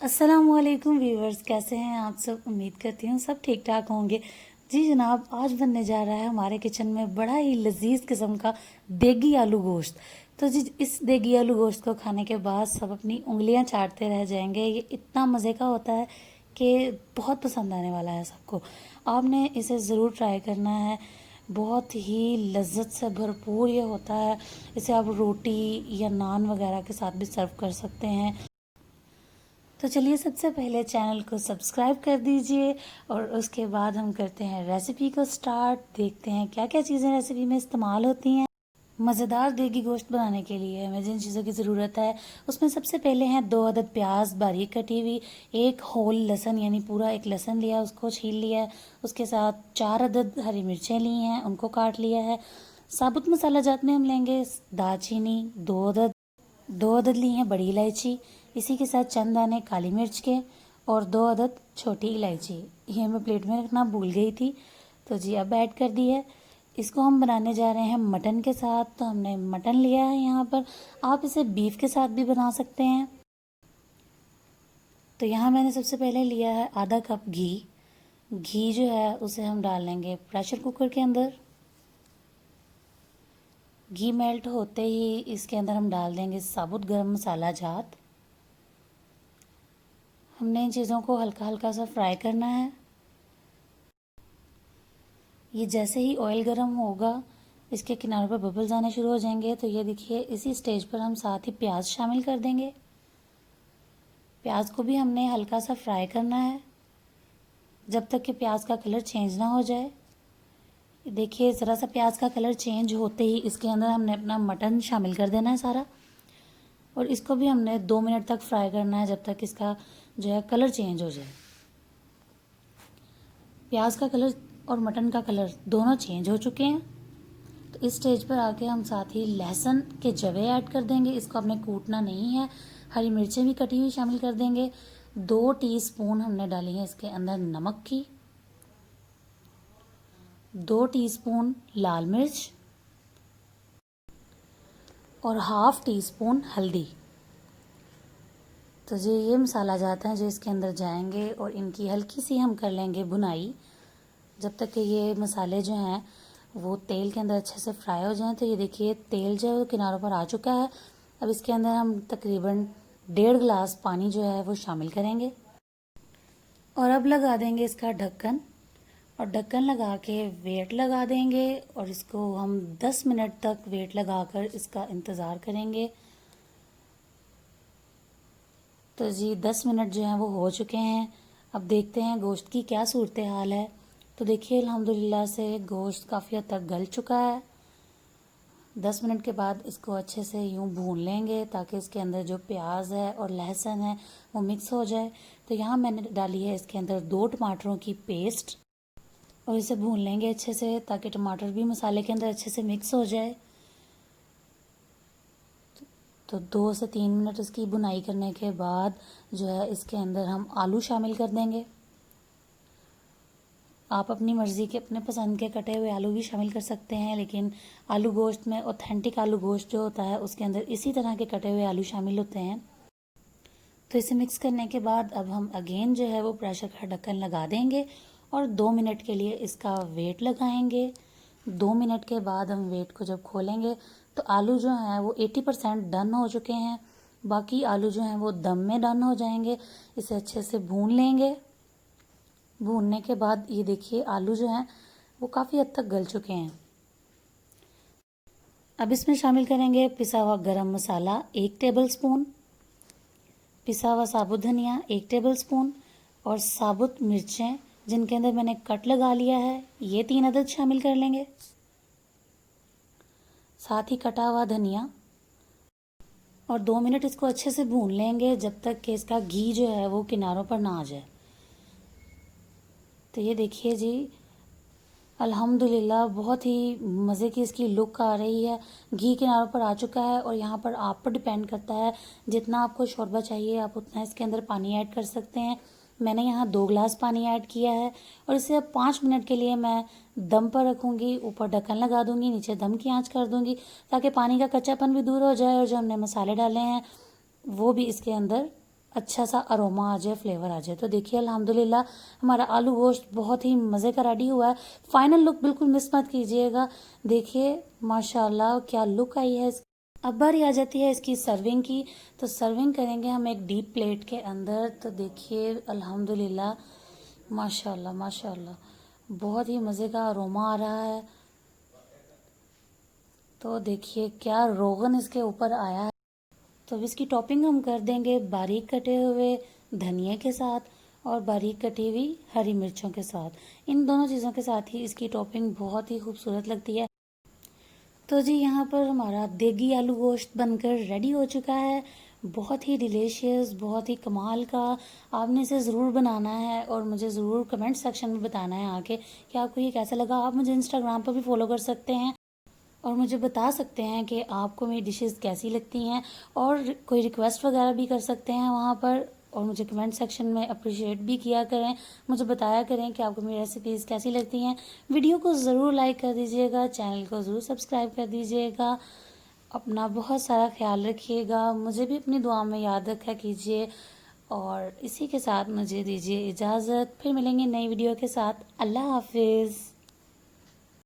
अस्सलामुअलैकुम व्यूवर्स, कैसे हैं आप सब। उम्मीद करती हूँ सब ठीक ठाक होंगे। जी जनाब, आज बनने जा रहा है हमारे किचन में बड़ा ही लजीज किस्म का देगी आलू गोश्त। तो जी इस देगी आलू गोश्त को खाने के बाद सब अपनी उंगलियां चाटते रह जाएंगे। ये इतना मज़े का होता है कि बहुत पसंद आने वाला है सबको। आपने इसे ज़रूर ट्राई करना है। बहुत ही लज्जत से भरपूर ये होता है। इसे आप रोटी या नान वगैरह के साथ भी सर्व कर सकते हैं। तो चलिए सबसे पहले चैनल को सब्सक्राइब कर दीजिए और उसके बाद हम करते हैं रेसिपी को स्टार्ट। देखते हैं क्या क्या चीज़ें रेसिपी में इस्तेमाल होती हैं। मज़ेदार देगी गोश्त बनाने के लिए हमें जिन चीज़ों की ज़रूरत है उसमें सबसे पहले हैं 2 अदद प्याज बारीक कटी हुई, एक होल लहसुन यानी पूरा एक लहसुन लिया उसको छील लिया है, उसके साथ 4 अदद हरी मिर्चें ली हैं उनको काट लिया है। साबुत मसाला जात में हम लेंगे दालचीनी 2 अदद ली हैं बड़ी इलायची, इसी के साथ चंद दाने काली मिर्च के और 2 अदद छोटी इलायची। ये मैं प्लेट में रखना भूल गई थी, तो जी अब ऐड कर दी है। इसको हम बनाने जा रहे हैं मटन के साथ, तो हमने मटन लिया है यहाँ पर। आप इसे बीफ के साथ भी बना सकते हैं। तो यहाँ मैंने सबसे पहले लिया है आधा कप घी। घी जो है उसे हम डाल लेंगे प्रेशर कुकर के अंदर। घी मेल्ट होते ही इसके अंदर हम डाल देंगे साबुत गरम मसाला जात। हमने इन चीज़ों को हल्का हल्का सा फ्राई करना है। ये जैसे ही ऑयल गर्म होगा इसके किनारों पर बबल्स आने शुरू हो जाएंगे। तो ये देखिए इसी स्टेज पर हम साथ ही प्याज शामिल कर देंगे। प्याज को भी हमने हल्का सा फ्राई करना है जब तक कि प्याज का कलर चेंज ना हो जाए। देखिए ज़रा सा प्याज का कलर चेंज होते ही इसके अंदर हमने अपना मटन शामिल कर देना है सारा, और इसको भी हमने 2 मिनट तक फ्राई करना है जब तक इसका जो है कलर चेंज हो जाए। प्याज का कलर और मटन का कलर दोनों चेंज हो चुके हैं। तो इस स्टेज पर आके हम साथ ही लहसुन के जवे ऐड कर देंगे। इसको आपने कूटना नहीं है। हरी मिर्चें भी कटी हुई शामिल कर देंगे। 2 टीस्पून हमने डाली है इसके अंदर नमक की, 2 टीस्पून लाल मिर्च और हाफ टी स्पून हल्दी। तो जो ये मसाला जाता है जो इसके अंदर जाएंगे और इनकी हल्की सी हम कर लेंगे भुनाई जब तक कि ये मसाले जो हैं वो तेल के अंदर अच्छे से फ्राई हो जाएं। तो ये देखिए तेल जो है वो किनारों पर आ चुका है। अब इसके अंदर हम तकरीबन 1.5 गिलास पानी जो है वो शामिल करेंगे और अब लगा देंगे इसका ढक्कन, और ढक्कन लगा के वेट लगा देंगे और इसको हम 10 मिनट तक वेट लगाकर इसका इंतज़ार करेंगे। तो जी 10 मिनट जो हैं वो हो चुके हैं। अब देखते हैं गोश्त की क्या सूरत हाल है। तो देखिए अल्हम्दुलिल्लाह से गोश्त काफ़ी हद तक गल चुका है। 10 मिनट के बाद इसको अच्छे से यूं भून लेंगे ताकि इसके अंदर जो प्याज है और लहसुन है वो मिक्स हो जाए। तो यहाँ मैंने डाली है इसके अंदर 2 टमाटरों की पेस्ट और इसे भून लेंगे अच्छे से ताकि टमाटर भी मसाले के अंदर अच्छे से मिक्स हो जाए। तो 2 से 3 मिनट इसकी भुनाई करने के बाद जो है इसके अंदर हम आलू शामिल कर देंगे। आप अपनी मर्ज़ी के अपने पसंद के कटे हुए आलू भी शामिल कर सकते हैं, लेकिन आलू गोश्त में ऑथेंटिक आलू गोश्त जो होता है उसके अंदर इसी तरह के कटे हुए आलू शामिल होते हैं। तो इसे मिक्स करने के बाद अब हम अगेन जो है वो प्रेशर का ढक्कन लगा देंगे और 2 मिनट के लिए इसका वेट लगाएंगे। 2 मिनट के बाद हम वेट को जब खोलेंगे तो आलू जो हैं वो 80% डन हो चुके हैं। बाकी आलू जो हैं वो दम में डन हो जाएंगे। इसे अच्छे से भून लेंगे। भूनने के बाद ये देखिए आलू जो हैं वो काफ़ी हद तक गल चुके हैं। अब इसमें शामिल करेंगे पिसा हुआ गरम मसाला 1 टेबलस्पून, पिसा हुआ साबुत धनिया 1 टेबलस्पून और साबुत मिर्चें जिनके अंदर मैंने कट लगा लिया है ये 3 अदद शामिल कर लेंगे। साथ ही कटा हुआ धनिया और 2 मिनट इसको अच्छे से भून लेंगे जब तक कि इसका घी जो है वो किनारों पर ना आ जाए। तो ये देखिए जी अल्हम्दुलिल्लाह बहुत ही मज़े की इसकी लुक आ रही है। घी किनारों पर आ चुका है और यहाँ पर आप पर डिपेंड करता है जितना आपको शोरबा चाहिए आप उतना इसके अंदर पानी ऐड कर सकते हैं। मैंने यहाँ 2 गिलास पानी ऐड किया है और इसे अब 5 मिनट के लिए मैं दम पर रखूँगी। ऊपर ढक्कन लगा दूँगी, नीचे दम की आँच कर दूँगी ताकि पानी का कच्चापन भी दूर हो जाए और जो हमने मसाले डाले हैं वो भी इसके अंदर अच्छा सा अरोमा आ जाए, फ्लेवर आ जाए। तो देखिए अल्हम्दुलिल्लाह हमारा आलू गोश्त बहुत ही मज़े का रेडी हुआ है। फाइनल लुक बिल्कुल मिस मत कीजिएगा। देखिए माशाल्लाह क्या लुक आई है। अब बारी आ जाती है इसकी सर्विंग की। तो सर्विंग करेंगे हम एक डीप प्लेट के अंदर। तो देखिए अल्हम्दुलिल्लाह माशाल्लाह माशाल्लाह बहुत ही मज़े का अरोमा आ रहा है। तो देखिए क्या रोगन इसके ऊपर आया है। तो अब इसकी टॉपिंग हम कर देंगे बारीक कटे हुए धनिया के साथ और बारीक कटी हुई हरी मिर्चों के साथ। इन दोनों चीज़ों के साथ ही इसकी टॉपिंग बहुत ही खूबसूरत लगती है। तो जी यहाँ पर हमारा देगी आलू गोश्त बनकर रेडी हो चुका है। बहुत ही डिलीशियस, बहुत ही कमाल का। आपने इसे ज़रूर बनाना है और मुझे ज़रूर कमेंट सेक्शन में बताना है आके कि आपको ये कैसा लगा। आप मुझे इंस्टाग्राम पर भी फॉलो कर सकते हैं और मुझे बता सकते हैं कि आपको मेरी डिशेस कैसी लगती हैं और कोई रिक्वेस्ट वगैरह भी कर सकते हैं वहाँ पर। और मुझे कमेंट सेक्शन में अप्रिशिएट भी किया करें, मुझे बताया करें कि आपको मेरी रेसिपीज़ कैसी लगती हैं। वीडियो को ज़रूर लाइक कर दीजिएगा, चैनल को ज़रूर सब्सक्राइब कर दीजिएगा। अपना बहुत सारा ख्याल रखिएगा, मुझे भी अपनी दुआ में याद रखा कीजिए। और इसी के साथ मुझे दीजिए इजाज़त, फिर मिलेंगे नई वीडियो के साथ। अल्लाह हाफिज़।